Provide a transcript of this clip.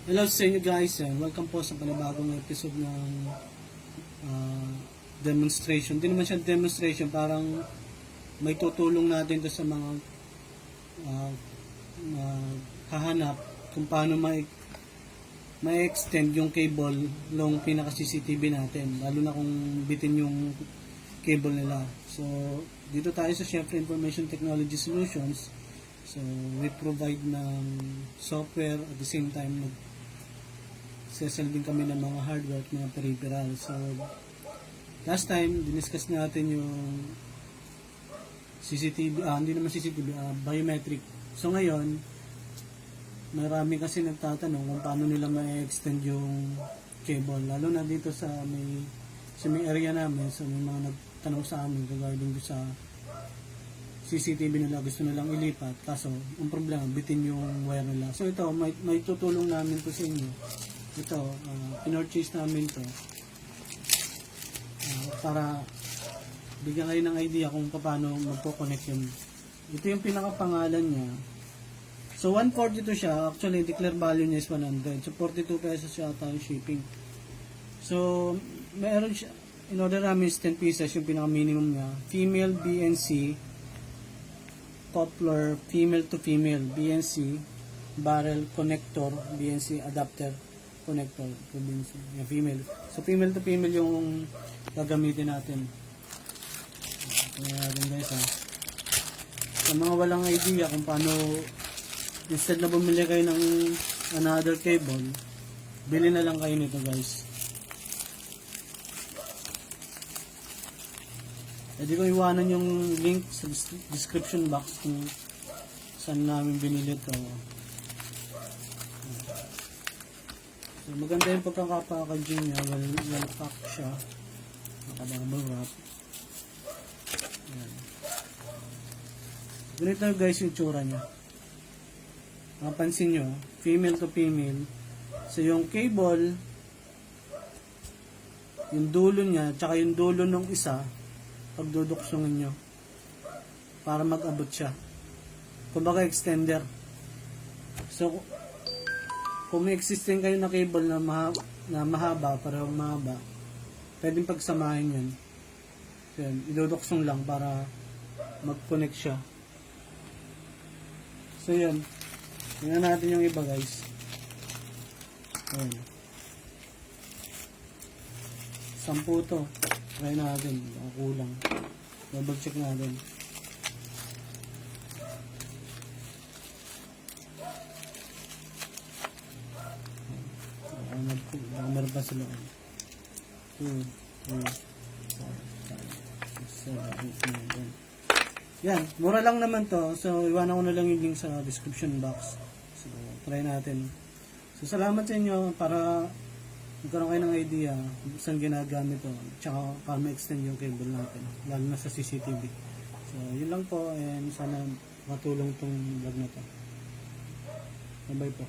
Hello sa inyo guys, welcome po sa panibagong episode ng demonstration. Hindi naman siya demonstration, parang may tutulong natin to sa mga hahanap kung paano ma-extend yung cable ng pinaka CCTV natin, lalo na kung bitin yung cable nila. So dito tayo sa Syempre Information Technology Solutions. So we provide ng software at the same time sesell din kami ng mga hardware at mga peripheral. So last time diniscuss natin yung CCTV, hindi naman CCTV, biometric. So ngayon marami kasi nagtatanong kung paano nila ma-extend yung cable, lalo na dito sa may area namin. So may mga nagtanong sa amin regarding sa CCTV nila, gusto nilang ilipat, kaso ang problema bitin yung wire nila. So ito may tutulong namin to sa inyo. Ito, pinorchase namin to para bigyan kayo ng idea kung paano magpo-connect yun. Ito yung pinakapangalan niya. So 142 siya, actually declare value niya is 100. So 42 pesos yata yung shipping. So meron siya, in order namin is 10 pieces yung pinaka minimum niya. Female BNC, top floor, female to female BNC, barrel connector, BNC adapter connector, yung female. So female to female yung gagamitin natin. Kaya natin guys sa mga walang idea kung paano, instead na bumili kayo ng another cable, bili na lang kayo nito guys. Pwede ko iwanan yung link sa description box kung saan namin binili ito. So, maganda yung pagkakapackaging niya, well packed siya, nakabubble wrap. Ayan. Ganito guys yung tsura niya. Mapansin nyo, female to female. So yung cable, yung dulo niya, tsaka yung dulo ng isa, pagduduksongin nyo para mag-abot siya. Kumbaga extender. So kung may existing kayo na cable na mahaba, parang mahaba, pwedeng pagsamahin yan. So yan, iduduksong lang para mag-connect siya. So yan, tingnan natin yung iba guys. Ayan. 10 to. Try natin, kulang. Double check natin. Meron pa sila. 2, 3, 4, 5, 6, 7, 8, 9, 10. Yan, mura lang naman to. So iwanan ko na lang yung link sa description box. So try natin. So salamat sa inyo para magkaroon kayo ng idea kung saan ginagamit to, tsaka para ma-extend yung cable natin, lalo na sa CCTV. So yun lang po, and sana matulong tong vlog na to. Bye bye po.